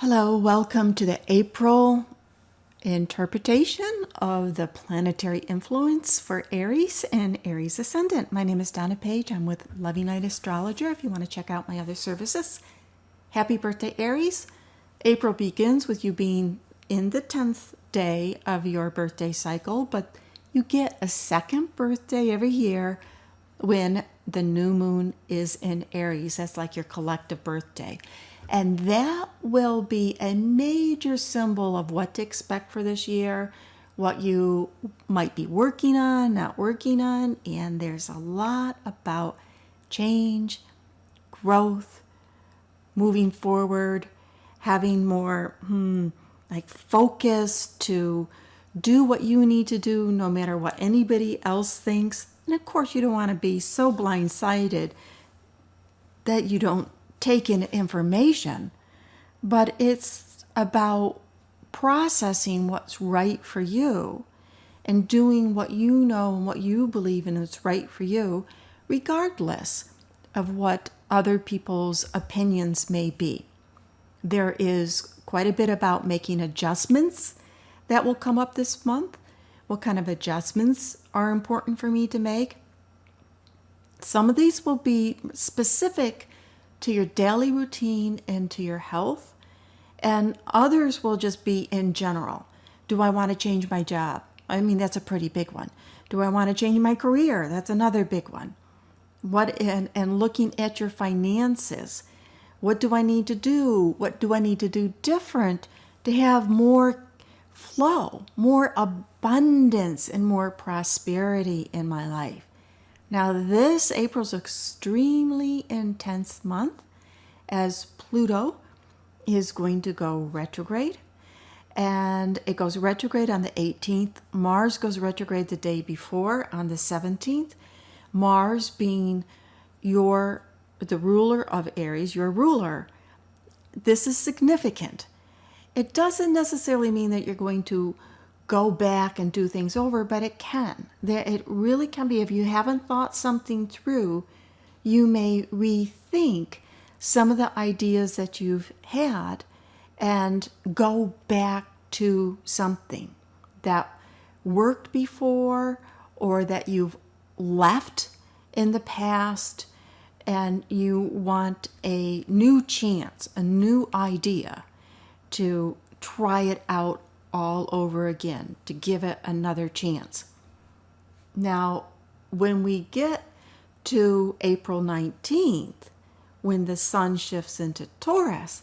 Hello, welcome to the April interpretation of the planetary influence for Aries and Aries Ascendant. My name is Donna Page. I'm with Loving Light Astrologer if you want to check out my other services. Happy birthday, Aries. April begins with you being in the 10th day of your birthday cycle, but you get a second birthday every year when the new moon is in Aries. That's like your collective birthday. And that will be a major symbol of what to expect for this year, what you might be working on, not working on. And there's a lot about change, growth, moving forward, having more focus to do what you need to do no matter what anybody else thinks. And of course, you don't want to be so blindsided that you don't take in information, but it's about processing what's right for you and doing what you know and what you believe in is right for you, regardless of what other people's opinions may be. There is quite a bit about making adjustments that will come up this month. What kind of adjustments are important for me to make? Some of these will be specific to your daily routine and to your health, and others will just be in general. Do I want to change my job? I mean, that's a pretty big one. Do I want to change my career? That's another big one. And looking at your finances. What do I need to do? What do I need to do different to have more flow, more abundance, and more prosperity in my life? Now, this April's extremely intense month as Pluto is going to go retrograde. And it goes retrograde on the 18th. Mars goes retrograde the day before on the 17th. Mars being the ruler of Aries, your ruler. This is significant. It doesn't necessarily mean that you're going to go back and do things over, but it can. It really can be. If you haven't thought something through, you may rethink some of the ideas that you've had and go back to something that worked before or that you've left in the past, and you want a new chance, a new idea to try it out all over again, to give it another chance. Now, when we get to April 19th, when the sun shifts into Taurus,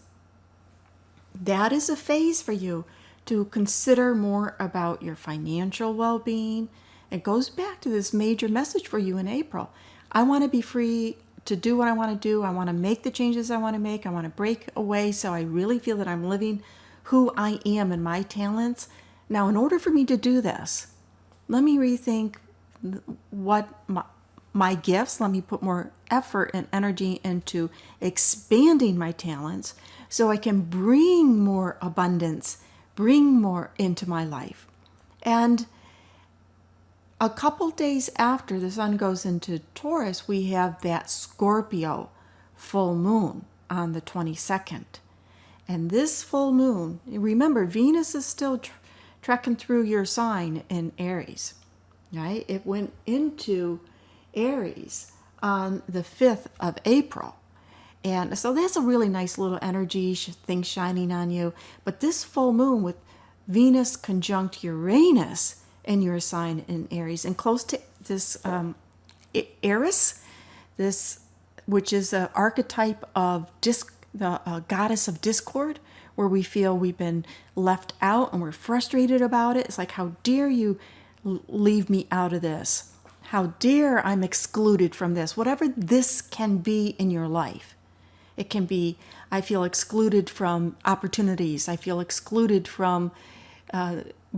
that is a phase for you to consider more about your financial well-being. It goes back to this major message for you in April. I want to be free to do what I want to do. I want to make the changes I want to make. I want to break away so I really feel that I'm living who I am and my talents. Now, in order for me to do this, let me rethink what my gifts, let me put more effort and energy into expanding my talents so I can bring more abundance, bring more into my life. And a couple days after the sun goes into Taurus, we have that Scorpio full moon on the 22nd. And this full moon, remember, Venus is still trekking through your sign in Aries, right? It went into Aries on the 5th of April. And so that's a really nice little energy, thing shining on you. But this full moon with Venus conjunct Uranus in your sign in Aries and close to this Eris, this, which is an archetype of the goddess of discord, where we feel we've been left out and we're frustrated about it. It's like, how dare you leave me out of this? How dare I'm excluded from this? Whatever this can be in your life. It can be, I feel excluded from opportunities. I feel excluded from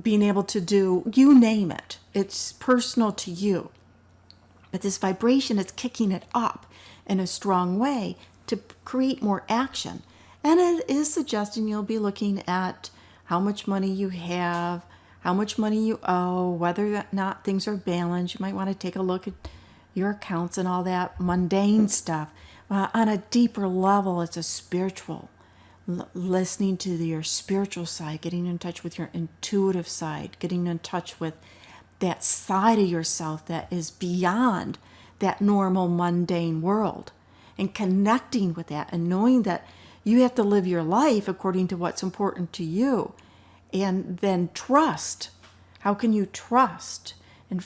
being able to do, you name it. It's personal to you. But this vibration is kicking it up in a strong way to create more action. And it is suggesting you'll be looking at how much money you have, how much money you owe, whether or not things are balanced. You might want to take a look at your accounts and all that mundane stuff. On a deeper level, it's a spiritual listening to your spiritual side, getting in touch with your intuitive side, getting in touch with that side of yourself that is beyond that normal mundane world, and connecting with that and knowing that you have to live your life according to what's important to you. And then trust. How can you trust and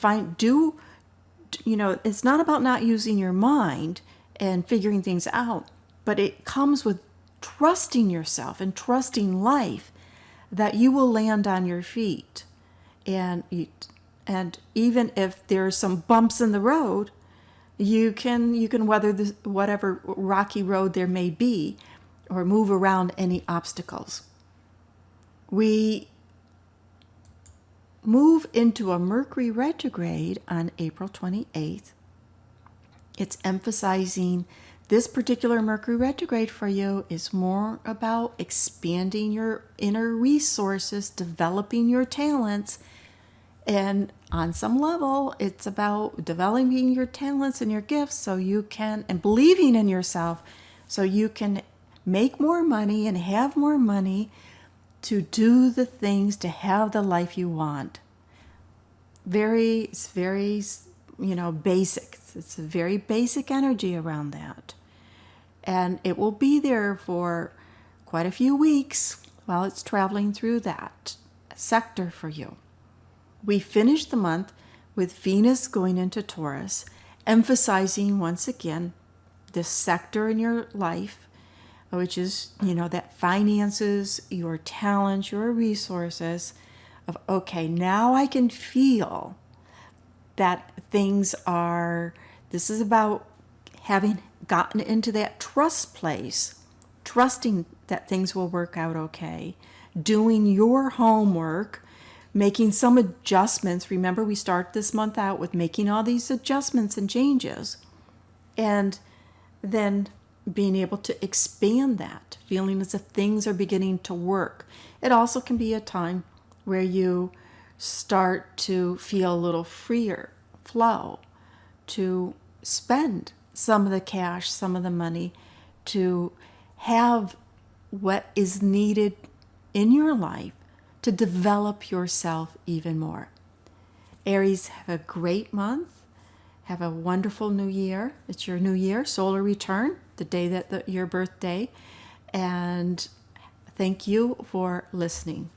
it's not about not using your mind and figuring things out, but it comes with trusting yourself and trusting life that you will land on your feet. And even if there's some bumps in the road, you can weather whatever rocky road there may be, or move around any obstacles. We move into a Mercury retrograde on April 28th. It's emphasizing this particular Mercury retrograde for you is more about expanding your inner resources, developing your talents, and on some level, it's about developing your talents and your gifts so you can, and believing in yourself so you can make more money and have more money to do the things to have the life you want. It's very, basic. It's a very basic energy around that. And it will be there for quite a few weeks while it's traveling through that sector for you. We finish the month with Venus going into Taurus, emphasizing once again this sector in your life, which is, that finances, your talents, your resources, of, okay, now I can feel that this is about having gotten into that trust place, trusting that things will work out okay, doing your homework, making some adjustments. Remember, we start this month out with making all these adjustments and changes, and then being able to expand that, feeling as if things are beginning to work. It also can be a time where you start to feel a little freer flow to spend some of the cash, some of the money, to have what is needed in your life to develop yourself even more. Aries, have a great month. Have a wonderful new year. It's your new year, solar return, the day your birthday. And thank you for listening.